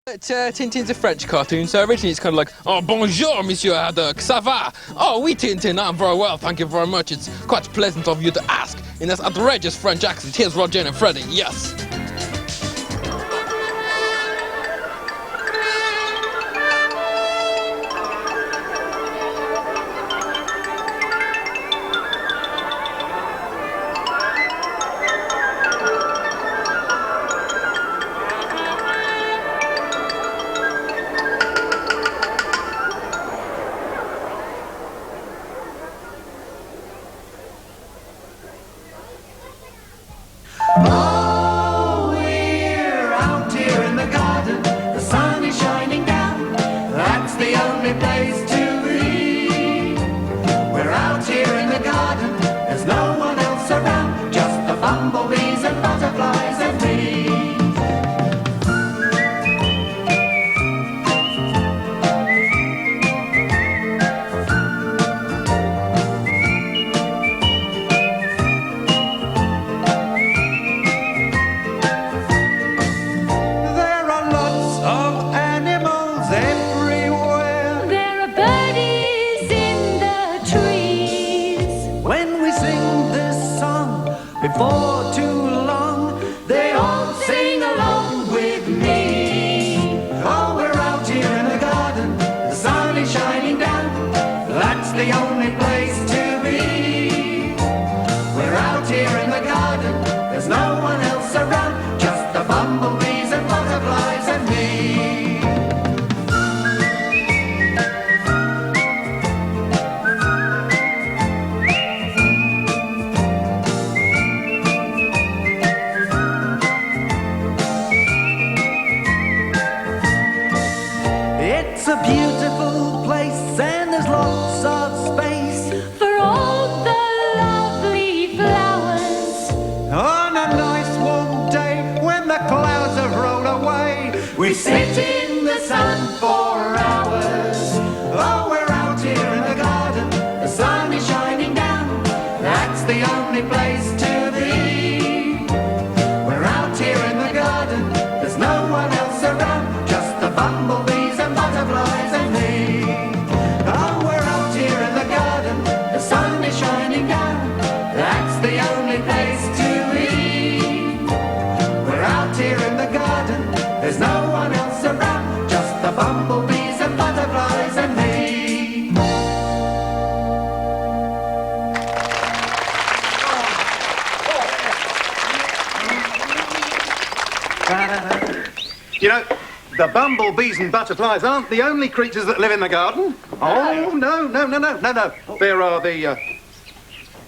Tintin's a French cartoon, so originally it's kind of like, oh, bonjour, Monsieur Haddock, ça va? Oh, oui, Tintin, I'm very well, thank you very much. It's quite pleasant of you to ask. In this outrageous French accent, here's Rod and Freddy, yes. Oh, we're out here in the garden. The sun is shining down. That's the only place to be. We're out here in the garden. There's no one else around. Just the bumblebees and butterflies and me. Before too long, they all sing along with me. Oh, we're out here in the garden, the sun is shining down. That's the only place to be. We're out here in the garden, there's no one else around. Just the bumblebees and butterflies and me. It's a beautiful place and there's lots of space for all the lovely flowers. On a nice warm day when the clouds have rolled away, we sit in the sun for hours. Oh, we're out here in the garden, the sun is shining down. That's the only place to be. We're out here in the garden, there's no one else around. Just the bumblebees and butterflies and me. Oh, we're out here in the garden, the sun is shining down. That's the only place to be. We're out here in the garden, there's no one else around. Just the bumblebees and butterflies and me. You know, the bumblebees and butterflies aren't the only creatures that live in the garden. Oh, no. There are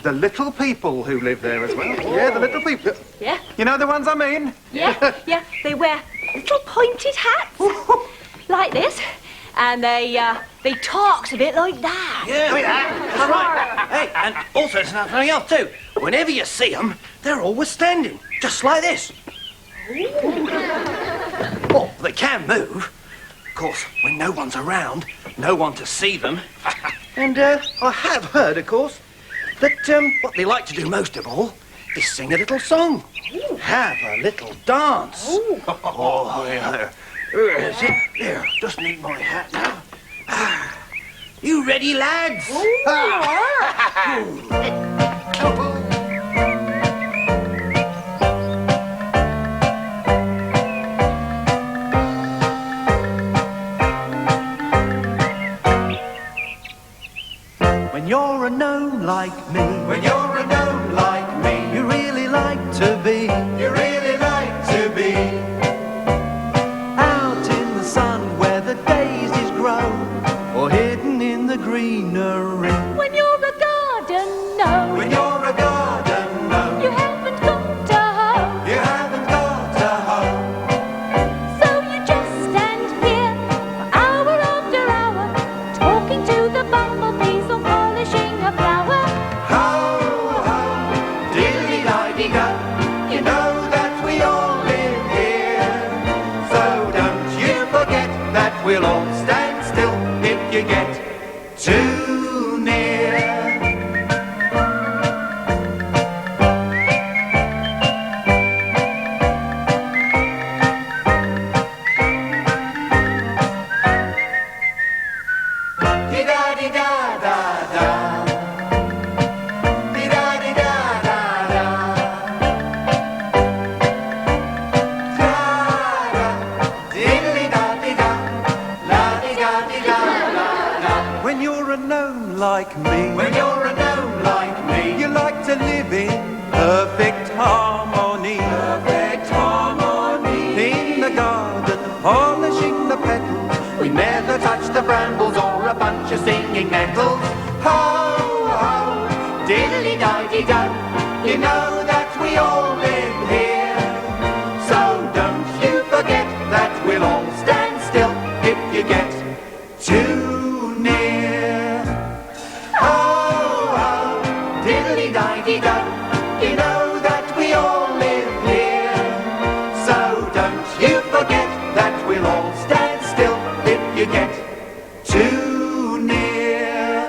the little people who live there as well. Yeah, the little people. Yeah? You know the ones I mean? Yeah, yeah. They wear little pointed hats, like this, and they talk a bit like that. Yeah, that's right. Hey, and also there's something else too. Whenever you see them, they're always standing, just like this. Oh, they can move. Of course, when no one's around, no one to see them. And I have heard, of course, that what they like to do most of all is sing a little song. Have a little dance. Oh, yeah. Where is it? There, just need my hat now. You ready, lads? When you're a gnome like me, when you're a gnome like me, you really like to be, you really like to be out in the sun where the daisies grow, or hidden in the greenery. When you're a garden gnome, When you're a garden gnome, you haven't got a home, you haven't got a home. so you just stand here for hour after hour, talking to the bumblebees or polishing a flower. Ho, ho, diddly-di-di-da, you know that we all live here. So don't you forget that we'll all stand still if you get too near. like me. When you're a gnome like me, You like to live in perfect harmony. perfect harmony. In the garden, polishing the petals. We never touch the brambles or a bunch of stinging nettles. Ho, ho, diddly-di-di-do. You know that we all live here. So don't you forget that we'll all stand still if you get too near. Ho, ho, diddly-di-di-do. You know that we all live here. So don't you forget that we'll all stand still if you get too near.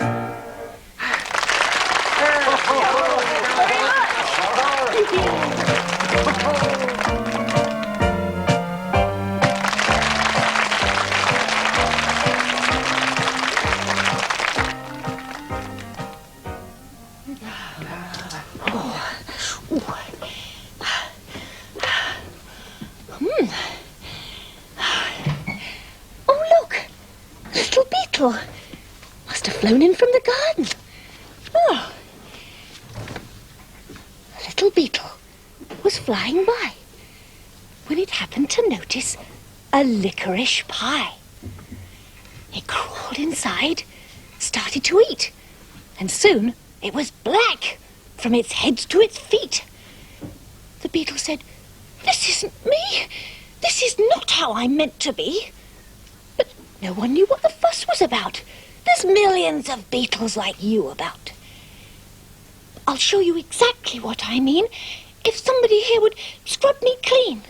Oh, look! A little beetle. Must have flown in from the garden. Oh. A little beetle was flying by when it happened to notice a licorice pie. It crawled inside, started to eat, and soon it was black from its head to its feet. The beetle said, "This isn't me. This is not how I'm meant to be." But no one knew what the fuss was about. There's millions of beetles like you about. I'll show you exactly what I mean if somebody here would scrub me clean.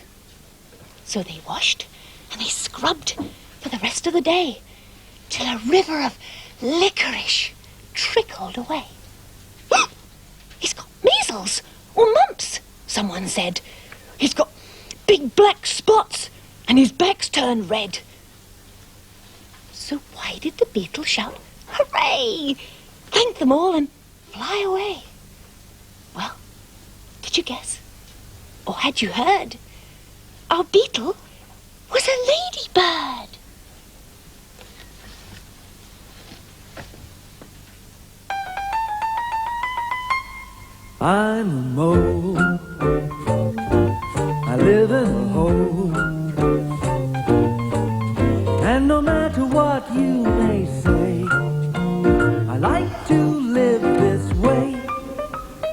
So they washed and they scrubbed for the rest of the day till a river of licorice trickled away. He's got measles or mumps, someone said. He's got big black spots and his back's turned red. So why did the beetle shout, "Hooray!" thank them all and fly away? Well, did you guess? Or had you heard? Our beetle was a ladybird. I'm a mole. I live in a hole. And no matter what you may say, I like to live this way.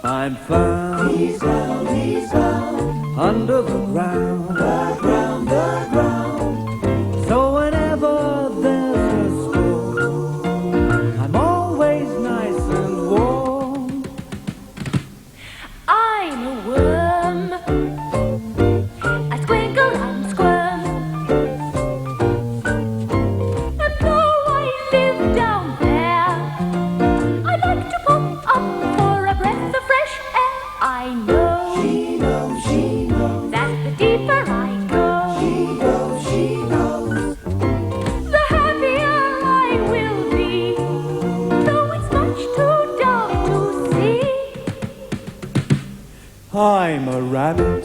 I'm found, he's found under the ground, the ground. So whenever there's a storm, I'm always nice and warm. I'm a worm. I squiggle and squirm. And though I live down there, I like to pop up for a breath of fresh air. I know She knows, that the deeper I go, she knows. the happier I will be, though it's much too dark to see. I'm a rabbit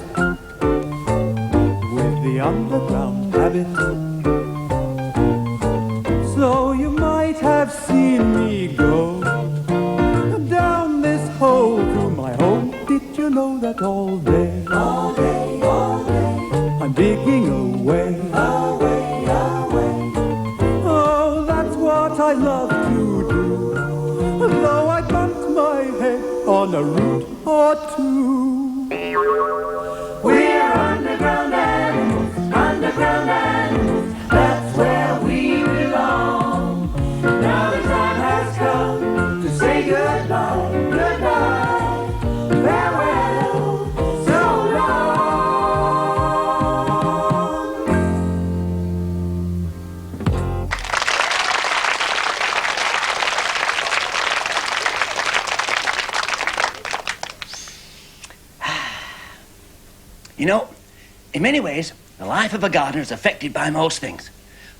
with the underground habit. So you might have seen me go down this hole to my home. Did you know that all day, I'm digging away, Oh, that's what I love to do, though I bump my head on a root or two. We're underground animals, that's where we belong. Now the time has come to say goodbye, farewell, so long. You know, in many ways, the life of a gardener is affected by most things,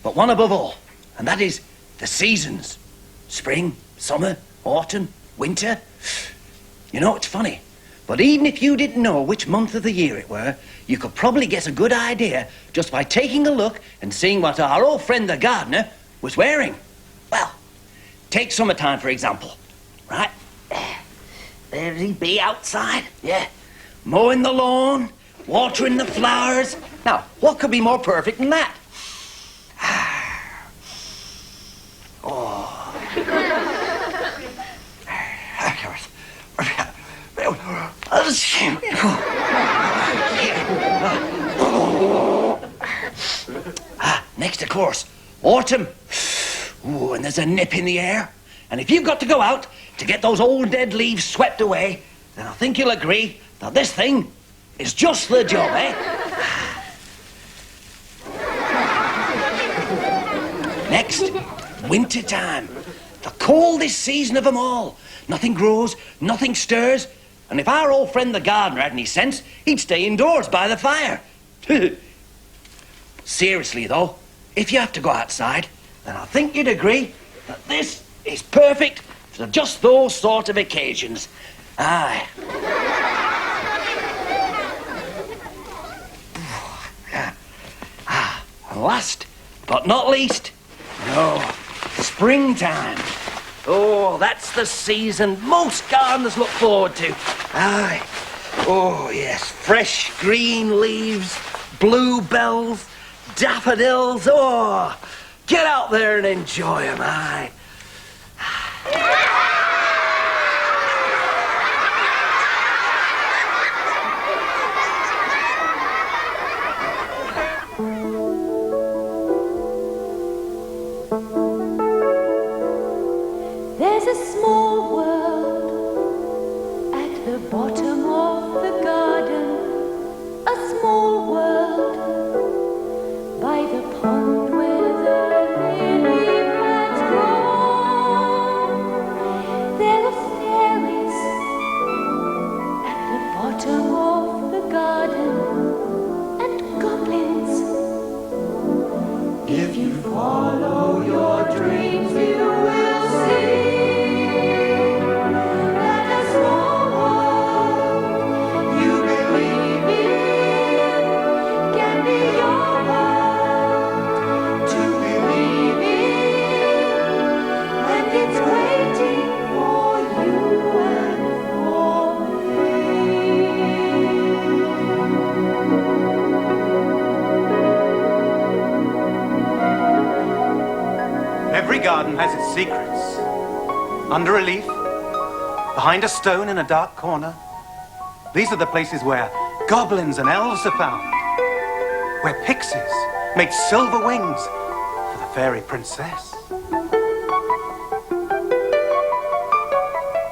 but one above all, and that is the seasons. Spring, summer, autumn, winter. You know, it's funny, but even if you didn't know which month of the year it were, you could probably get a good idea just by taking a look and seeing what our old friend the gardener was wearing. Well, take summertime, for example. Right? There'd he be outside, yeah. Mowing the lawn, watering the flowers. Now, what could be more perfect than that? Next, of course, autumn. Ooh, and there's a nip in the air. And if you've got to go out to get those old dead leaves swept away, then I think you'll agree that this thing is just the job, eh? Next, winter time. The coldest season of them all. Nothing grows, nothing stirs. And if our old friend the gardener had any sense, he'd stay indoors by the fire. Seriously, though, if you have to go outside, then I think you'd agree that this is perfect for just those sort of occasions. Aye. And last but not least, springtime. Oh, that's the season most gardeners look forward to. Aye. Oh, yes. Fresh green leaves, bluebells, daffodils. Oh, get out there and enjoy them, aye. There's a small world at the bottom of the garden, a small world by the pond where the lily pads grow. There are fairies at the bottom of the garden and goblins. If you follow your dreams, you will see. Every garden has its secrets. Under a leaf, behind a stone in a dark corner. These are the places where goblins and elves are found. Where pixies make silver wings for the fairy princess.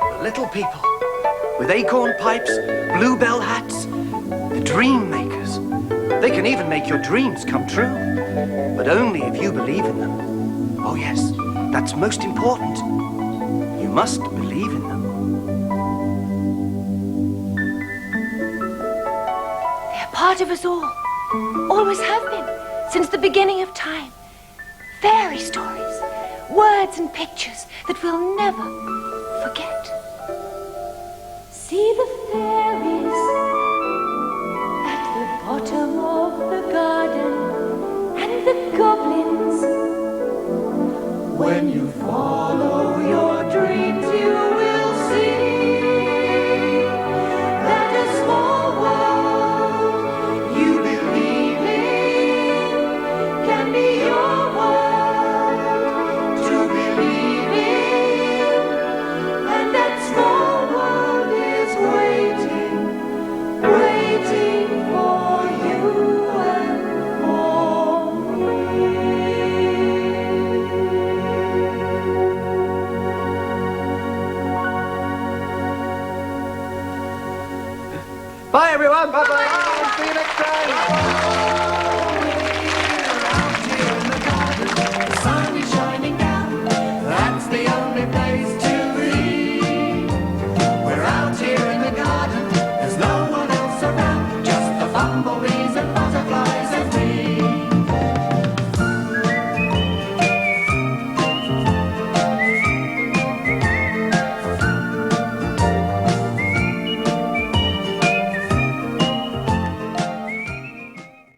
The little people with acorn pipes, bluebell hats, the dream makers. They can even make your dreams come true, but only if you believe in them. Oh yes, that's most important. You must believe in them. They're part of us all. Always have been, since the beginning of time. Fairy stories, words and pictures that we'll never forget. See the fairies at the bottom of the garden and the goblins. When you follow your dreams, you will see that a small world you believe in can be your world to believe in. And that small world is waiting for you and for me. Bye, everyone. Bye-bye. See you next time.